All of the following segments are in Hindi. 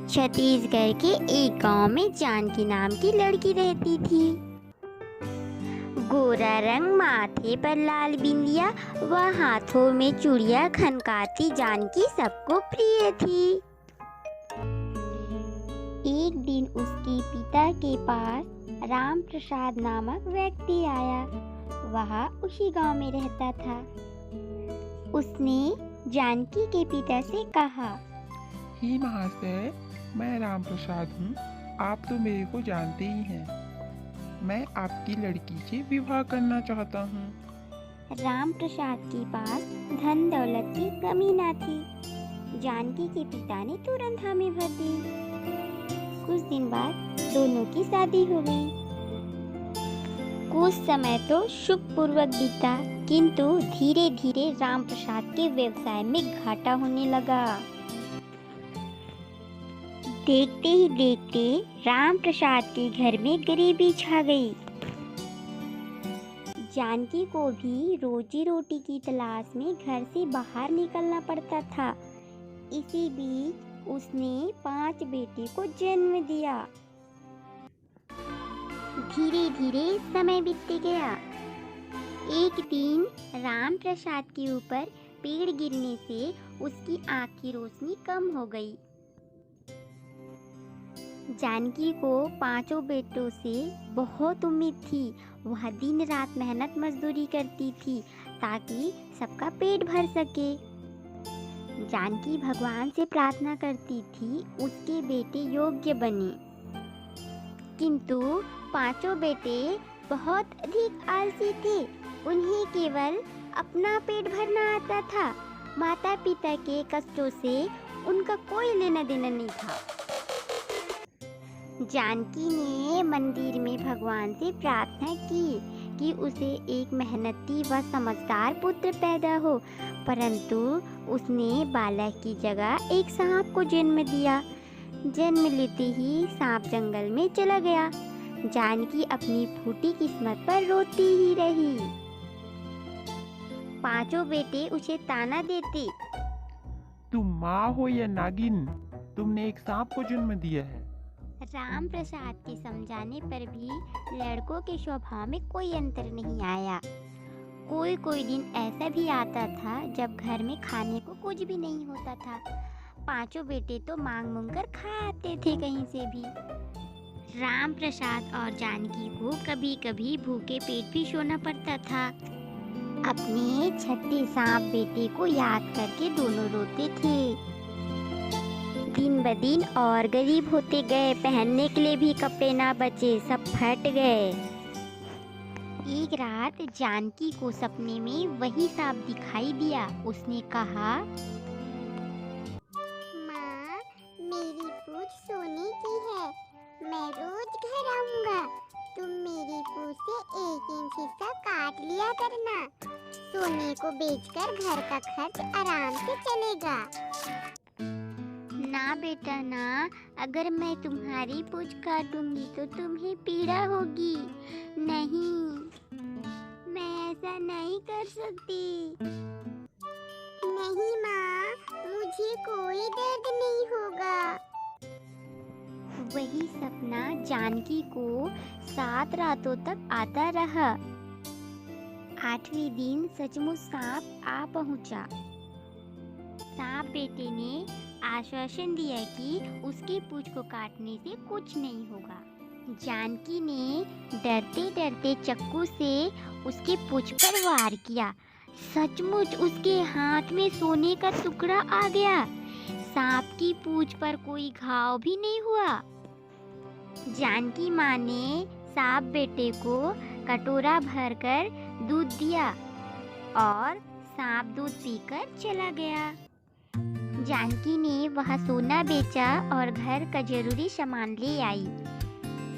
छत्तीसगढ़ के एक गांव में जानकी नाम की लड़की रहती थी। गोरा रंग, माथे पर लाल बिंदिया व हाथों में चूड़ियां खनकाती जानकी सबको प्रिय थी। एक दिन उसके पिता के पास राम प्रसाद नामक व्यक्ति आया। वह उसी गांव में रहता था। उसने जानकी के पिता से कहा, ही महाशय, मैं राम प्रसाद हूँ। आप तो मेरे को जानते ही हैं। मैं आपकी लड़की से विवाह करना चाहता हूँ। राम प्रसाद के पास धन दौलत की कमी न थी। जानकी के पिता ने तुरंत हामी भर दी। कुछ दिन बाद दोनों की शादी हो गई। कुछ समय तो सुख पूर्वक बीता, किंतु धीरे धीरे राम प्रसाद के व्यवसाय में घाटा होने लगा। देखते ही देखते राम प्रसाद के घर में गरीबी छा गई। जानकी को भी रोजी रोटी की तलाश में घर से बाहर निकलना पड़ता था। इसी बीच उसने 5 बेटे को जन्म दिया। धीरे धीरे समय बीतते गया। एक दिन राम प्रसाद के ऊपर पेड़ गिरने से उसकी आँख की रोशनी कम हो गई। जानकी को 5 बेटों से बहुत उम्मीद थी। वह दिन रात मेहनत मजदूरी करती थी ताकि सबका पेट भर सके। जानकी भगवान से प्रार्थना करती थी उसके बेटे योग्य बने, किंतु 5 बेटे बहुत अधिक आलसी थे। उन्हें केवल अपना पेट भरना आता था। माता पिता के कष्टों से उनका कोई लेना देना नहीं था। जानकी ने मंदिर में भगवान से प्रार्थना की कि उसे एक मेहनती व समझदार पुत्र पैदा हो, परंतु उसने बालक की जगह एक सांप को जन्म दिया। जन्म लेते ही सांप जंगल में चला गया। जानकी अपनी फूटी किस्मत पर रोती ही रही। 5 बेटे उसे ताना देते, तुम माँ हो या नागिन, तुमने एक सांप को जन्म दिया है। राम प्रसाद के समझाने पर भी लड़कों के स्वभाव में कोई अंतर नहीं आया। कोई कोई दिन ऐसा भी आता था जब घर में खाने को कुछ भी नहीं होता था। 5 बेटे तो मांग मांग कर खा आते थे कहीं से भी। राम प्रसाद और जानकी को कभी कभी भूखे पेट भी सोना पड़ता था। अपने छठे सांप बेटे को याद करके दोनों रोते थे। दिन ब दिन और गरीब होते गए। पहनने के लिए भी कपड़े ना बचे, सब फट गए। एक रात जानकी को सपने में वही सांप दिखाई दिया। उसने कहा, माँ, मेरी पूंछ सोने की है। मैं रोज घर आऊंगा। तुम मेरी पूंछ से 1 इंच हिस्सा काट लिया करना। सोने को बेचकर घर का खर्च आराम से चलेगा। ना बेटा ना, अगर मैं तुम्हारी पूंछ काटूंगी तो तुम्हें पीड़ा होगी। नहीं, मैं ऐसा नहीं कर सकती। नहीं माँ, मुझे कोई दर्द नहीं होगा। वही सपना जानकी को 7 रातों तक आता रहा। 8वें दिन सचमुच सांप आ पहुंचा। सांप बेटे ने आश्वासन दिया कि उसकी पूंछ को काटने से कुछ नहीं होगा। जानकी ने डरते डरते चाकू से उसकी पूंछ पर वार किया। सचमुच उसके हाथ में सोने का टुकड़ा आ गया। सांप की पूंछ पर कोई घाव भी नहीं हुआ। जानकी माँ ने सांप बेटे को कटोरा भरकर दूध दिया और सांप दूध पीकर चला गया। जानकी ने वह सोना बेचा और घर का जरूरी सामान ले आई।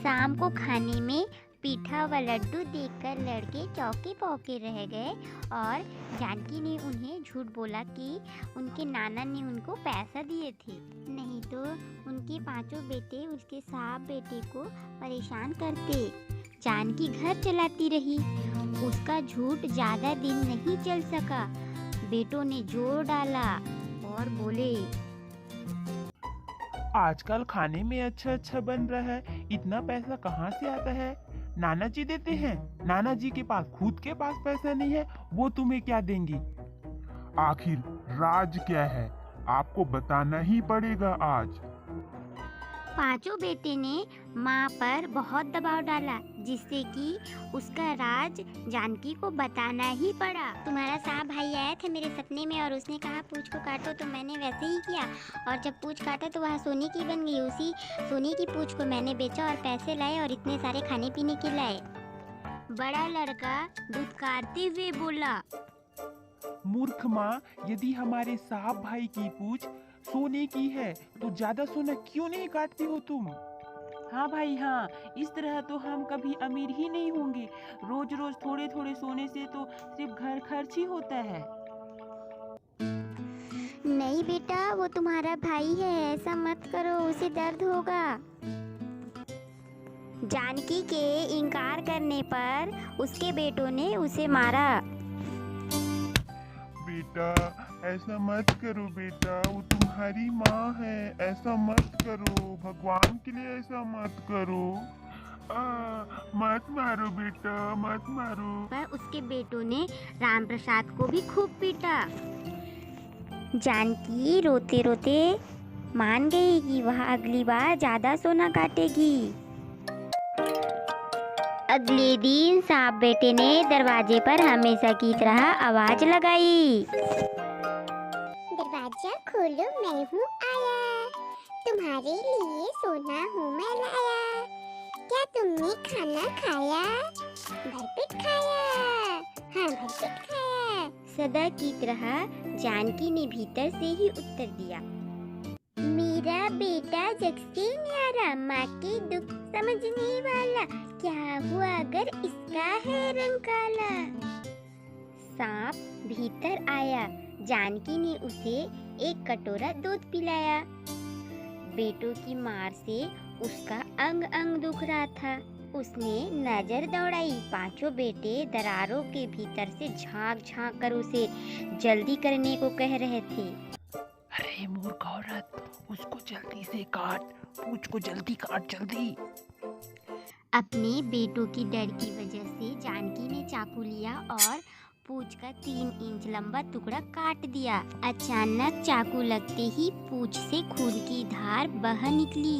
शाम को खाने में पीठा व लड्डू देखकर लड़के चौके पौके रह गए और जानकी ने उन्हें झूठ बोला कि उनके नाना ने उनको पैसा दिए थे, नहीं तो उनके 5 बेटे उसके सांप बेटे को परेशान करते। जानकी घर चलाती रही। उसका झूठ ज़्यादा दिन नहीं चल सका। बेटों ने जोर डाला और बोले, आजकल खाने में अच्छा अच्छा बन रहा है, इतना पैसा कहाँ से आता है? नाना जी देते हैं। नाना जी के पास खुद के पास पैसा नहीं है, वो तुम्हें क्या देंगी? आखिर राज क्या है, आपको बताना ही पड़ेगा आज। पांचों बेटे ने माँ पर बहुत दबाव डाला, जिससे कि उसका राज जानकी को बताना ही पड़ा। तुम्हारा सांप भाई आया था मेरे सपने में और उसने कहा पूंछ को काटो, तो मैंने वैसे ही किया। और जब पूंछ काटा तो वह सोने की बन गई। उसी सोने की पूंछ को मैंने बेचा और पैसे लाए और इतने सारे खाने पीने के लाए। बड़ा लड़का दुत्कारते हुए बोला, मूर्ख माँ, यदि हमारे साहब भाई की पूंछ सोने की है तो ज्यादा सोना क्यों नहीं काटती हो तुम? हाँ भाई हाँ, इस तरह तो हम कभी अमीर ही नहीं होंगे। रोज रोज थोड़े थोड़े सोने से तो सिर्फ घर खर्च ही होता है। नहीं बेटा, वो तुम्हारा भाई है, ऐसा मत करो, उसे दर्द होगा। जानकी के इनकार करने पर उसके बेटों ने उसे मारा। बेटा ऐसा मत करो बेटा, वो तुम्हारी माँ है, ऐसा मत करो, भगवान के लिए ऐसा मत करो। मत मारो बेटा, मत मारो। पर उसके बेटों ने राम प्रसाद को भी खूब पीटा। जानकी रोते रोते मान गई कि वह अगली बार ज्यादा सोना काटेगी। अगले दिन सांप बेटे ने दरवाजे पर हमेशा की तरह आवाज लगाई। दरवाजा खोलो, मैं हूँ आया, तुम्हारे लिए सोना हूँ मैं लाया। क्या तुमने खाना खाया? भरपेट खाया? हाँ भरपेट खाया। सदा की तरह जानकी ने भीतर से ही उत्तर दिया, मेरा बेटा जग से न्यारा, माँ के दुख समझने वाला, क्या हुआ अगर इसका है रंग काला। सांप भीतर आया। जानकी ने उसे एक कटोरा दूध पिलाया। बेटों की मार से उसका अंग अंग दुख रहा था। उसने नजर दौड़ाई। पांचों बेटे दरारों के भीतर से झांक झांक कर उसे जल्दी करने को कह रहे थे। अरे मूर्ख औरत, उसको जल्दी से काट, पूंछ को जल्दी काट, जल्दी। अपने बेटों की डर की वजह से जानकी ने चाकू लिया और पूंछ का 3 इंच लंबा टुकड़ा काट दिया। अचानक चाकू लगते ही पूंछ से खून की धार बह निकली।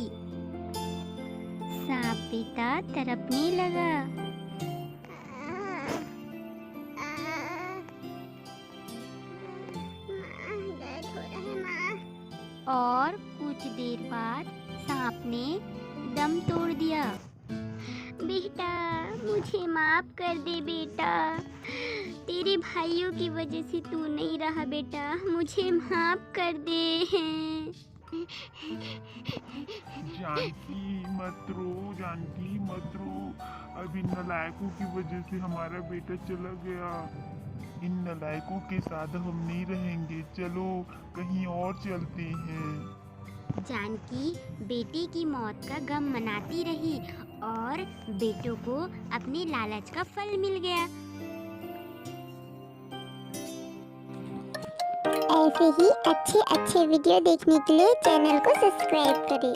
सांप बेटा तड़पने लगा। दर्द हो रहा है माँ। और कुछ देर बाद सांप ने दम तोड़ दिया। बेटा मुझे माफ कर दे बेटा, तेरे भाइयों की वजह से तू नहीं रहा बेटा, मुझे माफ कर दे। जानकी मत रो, जानकी मत रो, अब इन नालायकों की वजह से हमारा बेटा चला गया। इन नालायकों के साथ हम नहीं रहेंगे, चलो कहीं और चलते हैं। जानकी बेटे की मौत का गम मनाती रही और बेटों को अपने लालच का फल मिल गया। ऐसे ही अच्छे अच्छे वीडियो देखने के लिए चैनल को सब्सक्राइब करें।